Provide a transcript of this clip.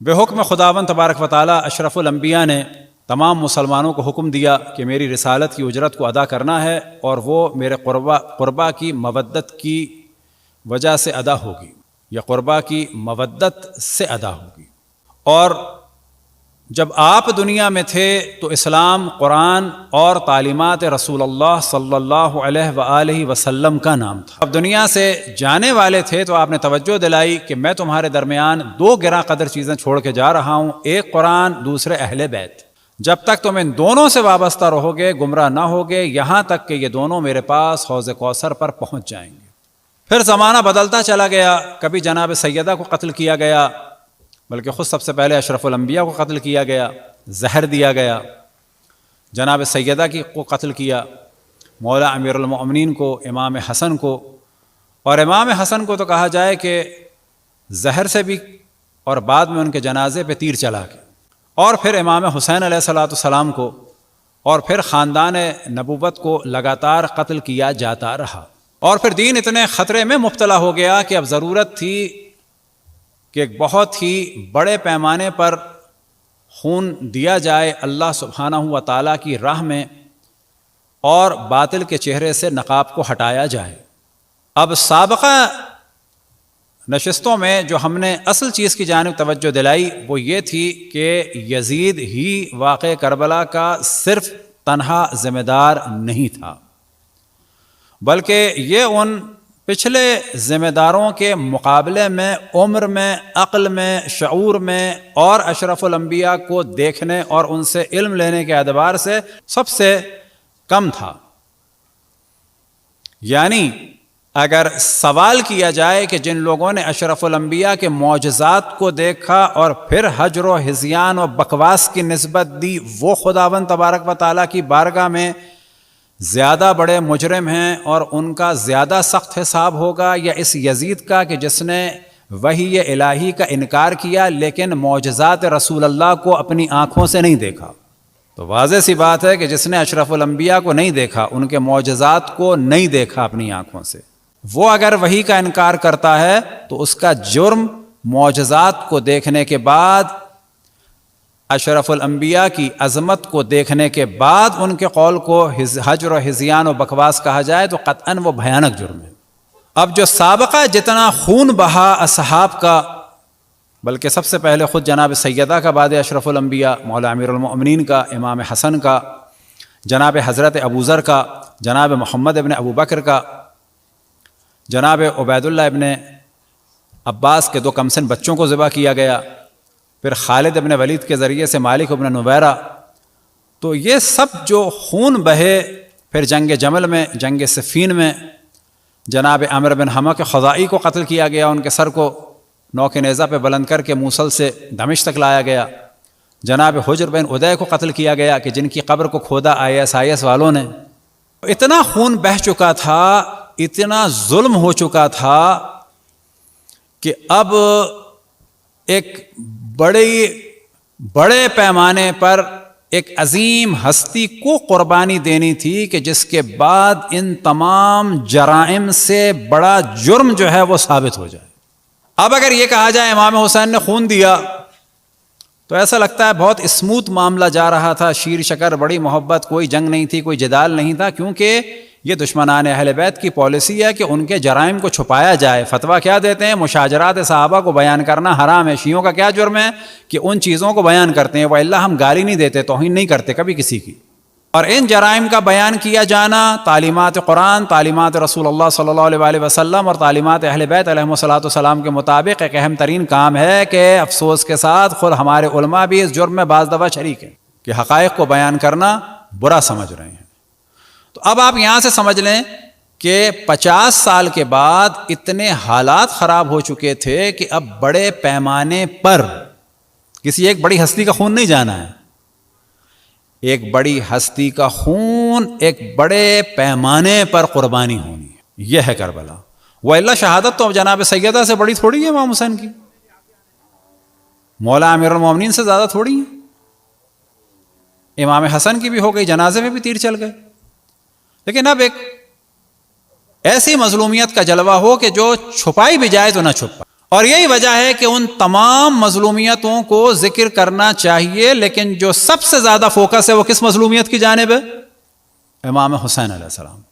بے حکم خداوند تبارک و تعالی اشرف الانبیاء نے تمام مسلمانوں کو حکم دیا کہ میری رسالت کی اجرت کو ادا کرنا ہے، اور وہ میرے قربا کی مودت کی وجہ سے ادا ہوگی، یا قربا کی مودت سے ادا ہوگی۔ اور جب آپ دنیا میں تھے تو اسلام قرآن اور تعلیمات رسول اللہ صلی اللہ علیہ وآلہ وسلم کا نام تھا۔ اب دنیا سے جانے والے تھے تو آپ نے توجہ دلائی کہ میں تمہارے درمیان دو گراں قدر چیزیں چھوڑ کے جا رہا ہوں، ایک قرآن، دوسرے اہل بیت۔ جب تک تم ان دونوں سے وابستہ رہو گے گمراہ نہ ہوگے، یہاں تک کہ یہ دونوں میرے پاس حوض کوثر پر پہنچ جائیں گے۔ پھر زمانہ بدلتا چلا گیا، کبھی جناب سیدہ کو قتل کیا گیا، بلکہ خود سب سے پہلے اشرف الانبیاء کو قتل کیا گیا، زہر دیا گیا، جناب سیدہ کو قتل کیا، مولا امیر المؤمنین کو، امام حسن کو، اور امام حسن کو تو کہا جائے کہ زہر سے بھی، اور بعد میں ان کے جنازے پہ تیر چلا کے، اور پھر امام حسین علیہ السلام کو، اور پھر خاندان نبوت کو لگاتار قتل کیا جاتا رہا۔ اور پھر دین اتنے خطرے میں مبتلا ہو گیا کہ اب ضرورت تھی کہ ایک بہت ہی بڑے پیمانے پر خون دیا جائے اللہ سبحانہ و تعالیٰ کی راہ میں، اور باطل کے چہرے سے نقاب کو ہٹایا جائے۔ اب سابقہ نشستوں میں جو ہم نے اصل چیز کی جانب توجہ دلائی وہ یہ تھی کہ یزید ہی واقعہ کربلا کا صرف تنہا ذمہ دار نہیں تھا، بلکہ یہ ان پچھلے ذمہ داروں کے مقابلے میں عمر میں، عقل میں، شعور میں، اور اشرف الانبیاء کو دیکھنے اور ان سے علم لینے کے اعتبار سے سب سے کم تھا۔ یعنی اگر سوال کیا جائے کہ جن لوگوں نے اشرف الانبیاء کے معجزات کو دیکھا اور پھر ہجر و ہذیان و بکواس کی نسبت دی، وہ خداوند تبارک و تعالیٰ کی بارگاہ میں زیادہ بڑے مجرم ہیں اور ان کا زیادہ سخت حساب ہوگا، یا اس یزید کا کہ جس نے وحی الہی کا انکار کیا لیکن معجزات رسول اللہ کو اپنی آنکھوں سے نہیں دیکھا؟ تو واضح سی بات ہے کہ جس نے اشرف الانبیاء کو نہیں دیکھا، ان کے معجزات کو نہیں دیکھا اپنی آنکھوں سے، وہ اگر وحی کا انکار کرتا ہے تو اس کا جرم معجزات کو دیکھنے کے بعد، اشرف الانبیاء کی عظمت کو دیکھنے کے بعد ان کے قول کو ہجر و ہذیان و بکواس کہا جائے تو قطعاً وہ بھیانک جرم ہے۔ اب جو سابقہ جتنا خون بہا اصحاب کا، بلکہ سب سے پہلے خود جناب سیدہ کا، بعد اشرف الانبیاء مولا امیر المؤمنین کا، امام حسن کا، جناب حضرت ابو ذر کا، جناب محمد ابن ابو بکر کا، جناب عبید اللہ ابن عباس کے دو کمسن بچوں کو ذبح کیا گیا، پھر خالد ابن ولید کے ذریعے سے مالک ابن نویرہ، تو یہ سب جو خون بہے، پھر جنگ جمل میں، جنگ صفین میں جناب عمرو بن حمہ کے خزائی کو قتل کیا گیا، ان کے سر کو نوک نیزہ پہ بلند کر کے موصل سے دمشق تک لایا گیا، جناب حجر بن ادے کو قتل کیا گیا کہ جن کی قبر کو کھودا IS والوں نے۔ اتنا خون بہہ چکا تھا، اتنا ظلم ہو چکا تھا کہ اب ایک بڑے پیمانے پر ایک عظیم ہستی کو قربانی دینی تھی کہ جس کے بعد ان تمام جرائم سے بڑا جرم جو ہے وہ ثابت ہو جائے۔ اب اگر یہ کہا جائے امام حسین نے خون دیا تو ایسا لگتا ہے بہت اسموتھ معاملہ جا رہا تھا، شیر شکر، بڑی محبت، کوئی جنگ نہیں تھی، کوئی جدال نہیں تھا، کیونکہ یہ دشمنان اہل بیت کی پالیسی ہے کہ ان کے جرائم کو چھپایا جائے۔ فتویٰ کیا دیتے ہیں؟ مشاجرات صحابہ کو بیان کرنا حرام ہے۔ شیعوں کا کیا جرم ہے کہ ان چیزوں کو بیان کرتے ہیں، وَإِلَّا ہم گالی نہیں دیتے، توہین نہیں کرتے کبھی کسی کی۔ اور ان جرائم کا بیان کیا جانا تعلیمات قرآن، تعلیمات رسول اللہ صلی اللہ علیہ وسلم اور تعلیمات اہل بیت علیہم السلام کے مطابق ایک اہم ترین کام ہے کہ افسوس کے ساتھ خود ہمارے علماء بھی اس جرم میں بعض دفعہ شریک ہیں کہ حقائق کو بیان کرنا برا سمجھ رہے ہیں۔ تو اب آپ یہاں سے سمجھ لیں کہ 50 سال کے بعد اتنے حالات خراب ہو چکے تھے کہ اب بڑے پیمانے پر کسی ایک بڑی ہستی کا خون نہیں جانا ہے، ایک بڑی ہستی کا خون ایک بڑے پیمانے پر قربانی ہونی ہے، یہ ہے کربلا۔ وَإِلَّا شہادت تو جناب سیدہ سے بڑی تھوڑی ہے، امام حسین کی، مولا امیر المومنین سے زیادہ تھوڑی ہے، امام حسن کی بھی ہو گئی، جنازے میں بھی تیر چل گئے۔ لیکن اب ایک ایسی مظلومیت کا جلوہ ہو کہ جو چھپائی بھی جائے تو نہ چھپا، اور یہی وجہ ہے کہ ان تمام مظلومیتوں کو ذکر کرنا چاہیے، لیکن جو سب سے زیادہ فوکس ہے وہ کس مظلومیت کی جانب ہے؟ امام حسین علیہ السلام.